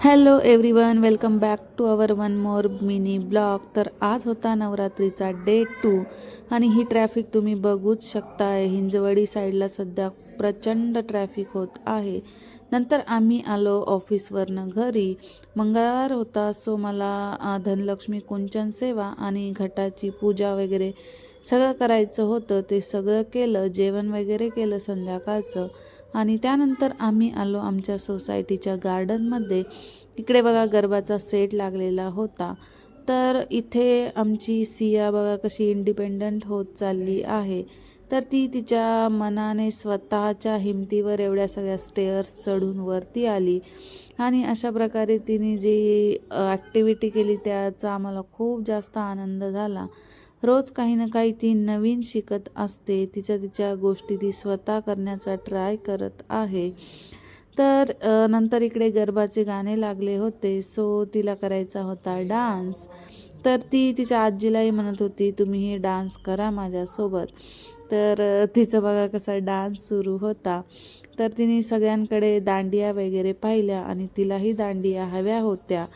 Hello everyone, welcome back to our one more mini blog. तर आज होता नवरात्रीचा day 2 आणि ही ट्रॅफिक तुम्ही बघूच शकताय. हिंजवडी साईडला सध्या प्रचंड ट्रॅफिक होत आहे. नंतर आम्ही आलो ऑफिसवरनं घरी. मंगळवार होता, सो मला धनलक्ष्मी कुंचन सेवा आणि घटाची पूजा वगैरे सगळं करायचं होतं. ते सगळं केलं, जेवण वगैरे केलं संध्याकाळचं. आणि त्यानंतर आम्ही आलो आमच्या सोसायटीच्या गार्डनमध्ये. इकडे बघा गरबाचा सेट लागलेला होता. तर इथे आमची सिया बघा कशी इंडिपेंडंट होत चालली आहे. तर ती तिच्या मनाने स्वतःच्या हिमतीवर एवढ्या सगळ्या स्टेअर्स चढून वरती आली आणि अशा प्रकारे तिने जी ॲक्टिव्हिटी केली त्याचा आम्हाला खूप जास्त आनंद झाला. रोज काही ना काही ती नवीन शिकत असते. तिच्या गोष्टी ती स्वतः करण्याचा ट्राय करत आहे. तर नंतर इकडे गरबाचे गाणे लागले होते, सो तिला करायचा होता डान्स. तर ती तिच्या आजीलाही म्हणत होती, तुम्ही हे डान्स करा माझ्यासोबत. तर तिचं बघा कसा डान्स सुरू होता. तर तिने सगळ्यांकडे दांडिया वगैरे पाहिल्या आणि तिलाही दांडिया हव्या होत्या.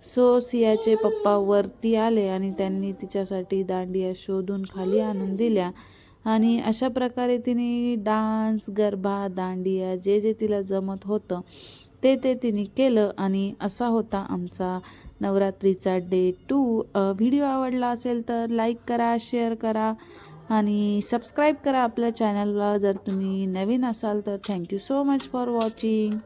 सो सियाचे पप्पा वरती आले आणि त्यांनी तिच्यासाठी दांडिया शोधून खाली आणून दिल्या. आणि अशा प्रकारे तिने डान्स, गरबा, दांडिया जे तिला जमत होतं ते तिने केलं. आणि असा होता आमचा नवरात्रीचा डे 2. व्हिडिओ आवडला असेल तर लाईक करा, शेअर करा आणि सबस्क्राईब करा आपल्या चॅनलला. जर तुम्ही नवीन असाल तर thank you so much for watching.